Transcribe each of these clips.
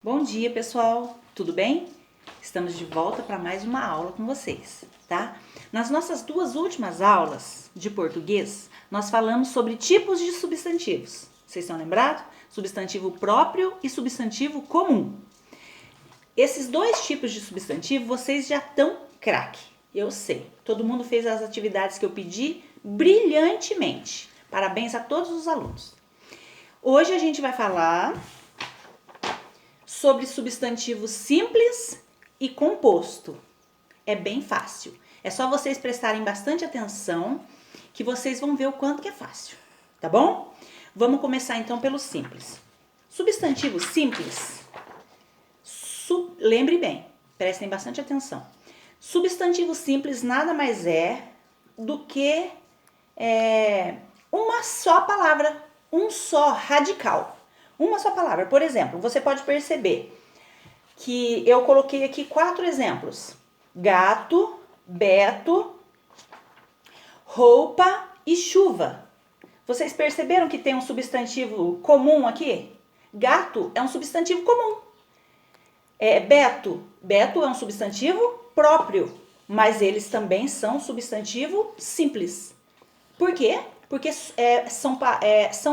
Bom dia, pessoal! Tudo bem? Estamos de volta para mais uma aula com vocês, tá? Nas nossas duas últimas aulas de português, nós falamos sobre tipos de substantivos. Vocês estão lembrados? Substantivo próprio e substantivo comum. Esses dois tipos de substantivo vocês já estão craque. Eu sei. Todo mundo fez as atividades que eu pedi brilhantemente. Parabéns a todos os alunos. Hoje a gente vai falar sobre substantivo simples e composto. É bem fácil. É só vocês prestarem bastante atenção que vocês vão ver o quanto que é fácil, tá bom? Vamos começar então pelo simples. Substantivo simples, lembre bem, prestem bastante atenção. Substantivo simples nada mais é do que uma só palavra, um só radical. Uma só palavra. Por exemplo, você pode perceber que eu coloquei aqui 4 exemplos. Gato, Beto, roupa e chuva. Vocês perceberam que tem um substantivo comum aqui? Gato é um substantivo comum. Beto é um substantivo próprio, mas eles também são substantivo simples. Por quê? Porque são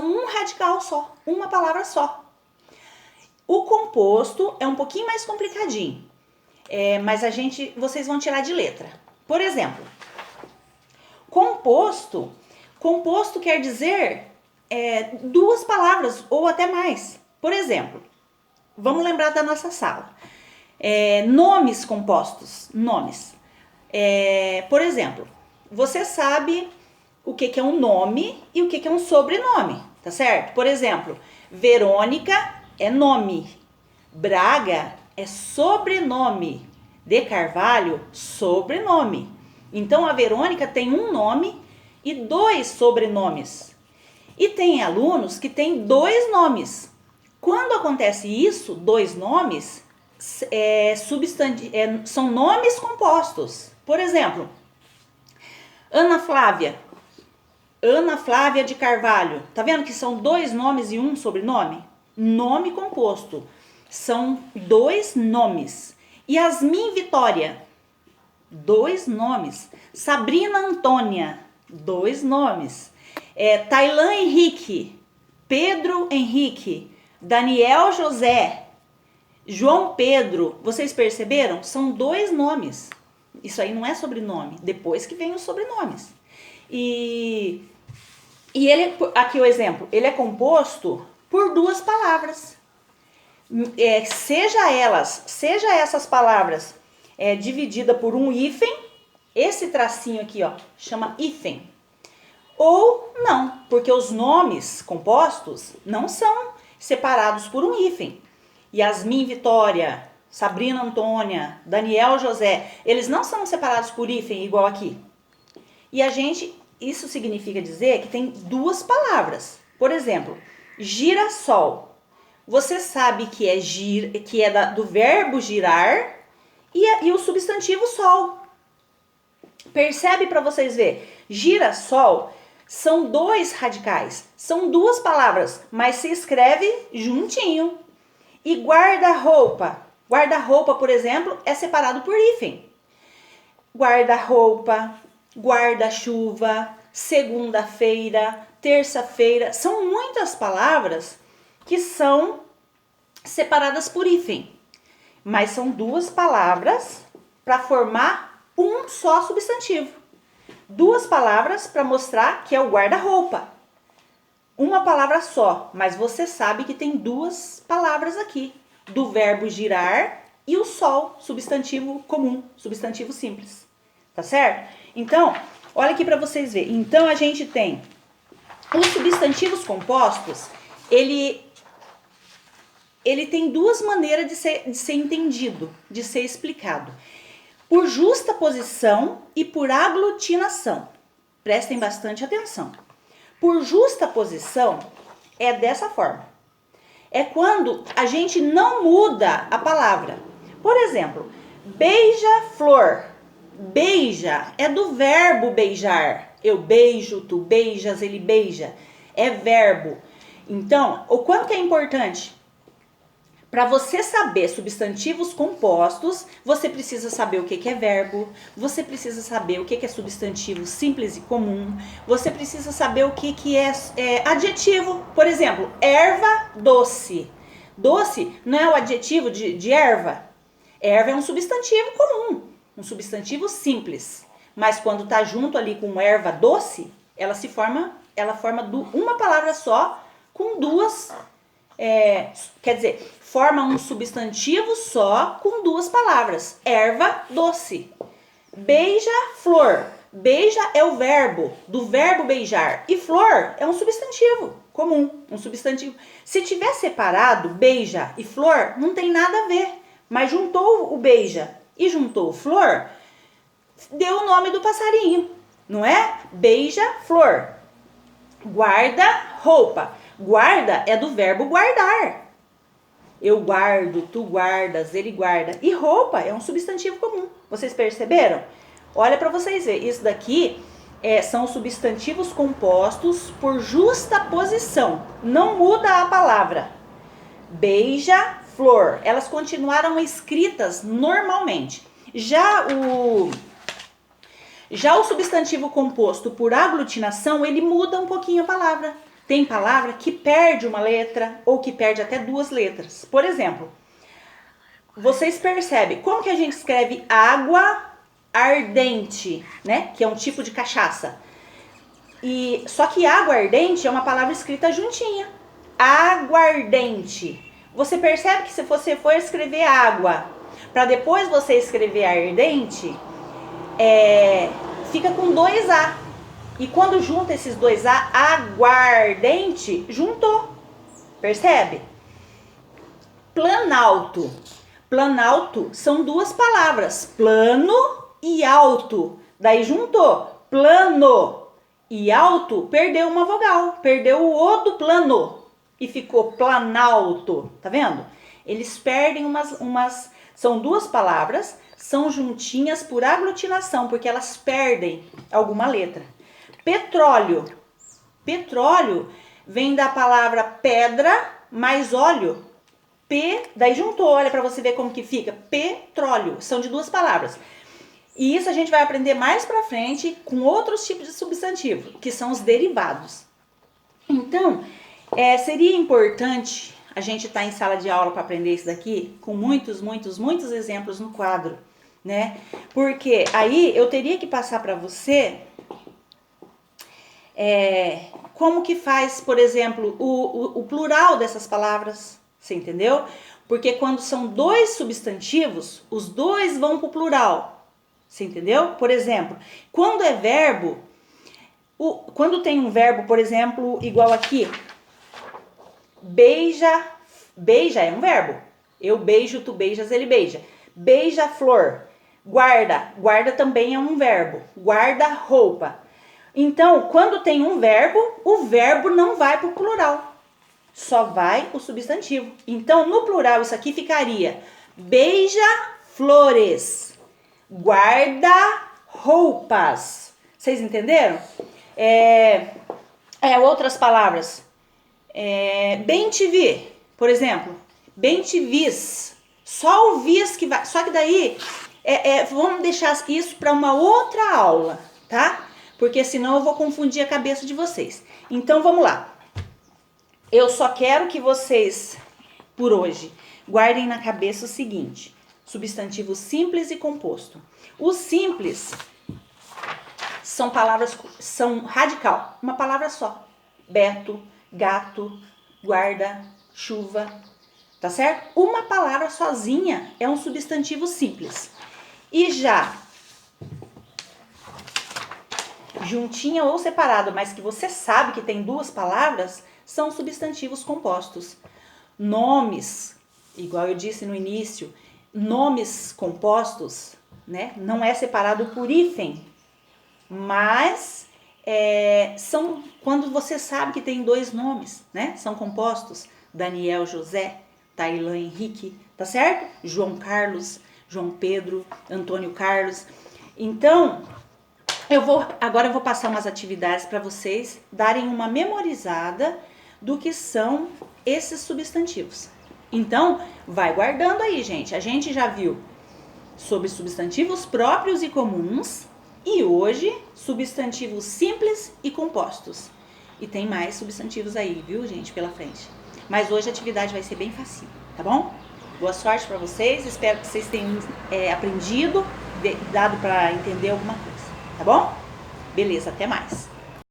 um radical só, uma palavra só. O composto é um pouquinho mais complicadinho, mas vocês vão tirar de letra. Por exemplo, composto quer dizer duas palavras ou até mais. Por exemplo, vamos lembrar da nossa sala. Nomes compostos, nomes. Por exemplo, você sabe o que é um nome e o que é um sobrenome, tá certo? Por exemplo, Verônica é nome, Braga é sobrenome, de Carvalho, sobrenome. Então, a Verônica tem um nome e 2 sobrenomes. E tem alunos que têm 2 nomes. Quando acontece isso, 2 nomes, são nomes compostos. Por exemplo, Ana Flávia de Carvalho. Tá vendo que são 2 nomes e um sobrenome? Nome composto. São 2 nomes. Yasmin Vitória. 2 nomes. Sabrina Antônia. 2 nomes. Tailan Henrique. Pedro Henrique. Daniel José. João Pedro. Vocês perceberam? São 2 nomes. Isso aí não é sobrenome. Depois que vem os sobrenomes. E aqui o exemplo, ele é composto por 2 palavras. Seja essas palavras dividida por um hífen, esse tracinho aqui, ó, chama hífen. Ou não, porque os nomes compostos não são separados por um hífen. Yasmin Vitória, Sabrina Antônia, Daniel José, eles não são separados por hífen igual aqui. E isso significa dizer que tem 2 palavras. Por exemplo, girassol. Você sabe que é do verbo girar e o substantivo sol. Percebe para vocês verem? Girassol são 2 radicais. São 2 palavras, mas se escreve juntinho. E guarda-roupa. Guarda-roupa, por exemplo, é separado por hífen. Guarda-roupa, guarda-chuva, segunda-feira, terça-feira. São muitas palavras que são separadas por hífen. Mas são 2 palavras para formar um só substantivo. 2 palavras para mostrar que é o guarda-roupa. Uma palavra só, mas você sabe que tem 2 palavras aqui. Do verbo girar e o sol, substantivo comum, substantivo simples. Tá certo? Então, olha aqui para vocês verem. Então, a gente tem os substantivos compostos, ele tem 2 maneiras de ser entendido, de ser explicado. Por justa posição e por aglutinação. Prestem bastante atenção. Por justa posição é dessa forma. É quando a gente não muda a palavra. Por exemplo, beija-flor. Beija é do verbo beijar. Eu beijo, tu beijas, ele beija. É verbo. Então, o quanto que é importante? Para você saber substantivos compostos, você precisa saber o que é verbo, você precisa saber o que é substantivo simples e comum, você precisa saber o que é adjetivo. Por exemplo, erva doce. Doce não é o adjetivo de erva. Erva é um substantivo comum, um substantivo simples. Mas quando está junto ali com erva doce, ela forma uma palavra só com duas. Quer dizer, forma um substantivo só com duas palavras. Erva doce. Beija-flor. Beija é o verbo, do verbo beijar. E flor é um substantivo comum, um substantivo. Se tiver separado beija e flor, não tem nada a ver. Mas juntou o beija e juntou o flor, deu o nome do passarinho, não é? Beija-flor. Guarda-roupa. Guarda é do verbo guardar. Eu guardo, tu guardas, ele guarda. E roupa é um substantivo comum. Vocês perceberam? Olha para vocês verem. Isso daqui são substantivos compostos por justa posição. Não muda a palavra. Beija-flor. Elas continuaram escritas normalmente. Já o substantivo composto por aglutinação, ele muda um pouquinho a palavra. Tem palavra que perde uma letra ou que perde até duas letras. Por exemplo, vocês percebem como que a gente escreve água ardente, né? Que é um tipo de cachaça. Só que água ardente é uma palavra escrita juntinha. Aguardente. Você percebe que se você for escrever água, para depois você escrever ardente, fica com 2 A. E quando junta esses 2 A, aguardente, juntou. Percebe? Planalto. Planalto são 2 palavras, plano e alto. Daí juntou. Plano e alto, perdeu uma vogal, perdeu o O do plano e ficou planalto. Tá vendo? Eles perdem são 2 palavras, são juntinhas por aglutinação, porque elas perdem alguma letra. Petróleo. Petróleo vem da palavra pedra mais óleo. Daí juntou, olha para você ver como que fica. Petróleo. São de 2 palavras. E isso a gente vai aprender mais para frente com outros tipos de substantivo, que são os derivados. Então, seria importante a gente estar em sala de aula para aprender isso daqui, com muitos exemplos no quadro, né? Porque aí eu teria que passar para você como que faz, por exemplo, o plural dessas palavras, você entendeu? Porque quando são 2 substantivos, os 2 vão para o plural, você entendeu? Por exemplo, quando é verbo, quando tem um verbo, por exemplo, igual aqui, beija, beija é um verbo, eu beijo, tu beijas, ele beija. Beija-flor, guarda, guarda também é um verbo, guarda-roupa. Então, quando tem um verbo, o verbo não vai para o plural. Só vai o substantivo. Então, no plural, isso aqui ficaria beija-flores, guarda-roupas. Vocês entenderam? Outras palavras. Bem te vi, por exemplo. Bem te vis. Só o vis que vai. Só que daí, vamos deixar isso para uma outra aula, tá? Porque senão eu vou confundir a cabeça de vocês. Então, vamos lá. Eu só quero que vocês, por hoje, guardem na cabeça o seguinte. Substantivo simples e composto. O simples são palavras, são radical. Uma palavra só. Beto, gato, guarda, chuva. Tá certo? Uma palavra sozinha é um substantivo simples. E já juntinha ou separado, mas que você sabe que tem 2 palavras, são substantivos compostos. Nomes, igual eu disse no início, nomes compostos, né, não é separado por hífen, mas são quando você sabe que tem 2 nomes, né, são compostos. Daniel José, Tailã Henrique, tá certo? João Carlos, João Pedro, Antônio Carlos. Então, agora eu vou passar umas atividades para vocês darem uma memorizada do que são esses substantivos. Então, vai guardando aí, gente. A gente já viu sobre substantivos próprios e comuns e hoje substantivos simples e compostos. E tem mais substantivos aí, viu, gente, pela frente. Mas hoje a atividade vai ser bem fácil, tá bom? Boa sorte para vocês, espero que vocês tenham aprendido, dado para entender alguma coisa, tá bom? Beleza, até mais.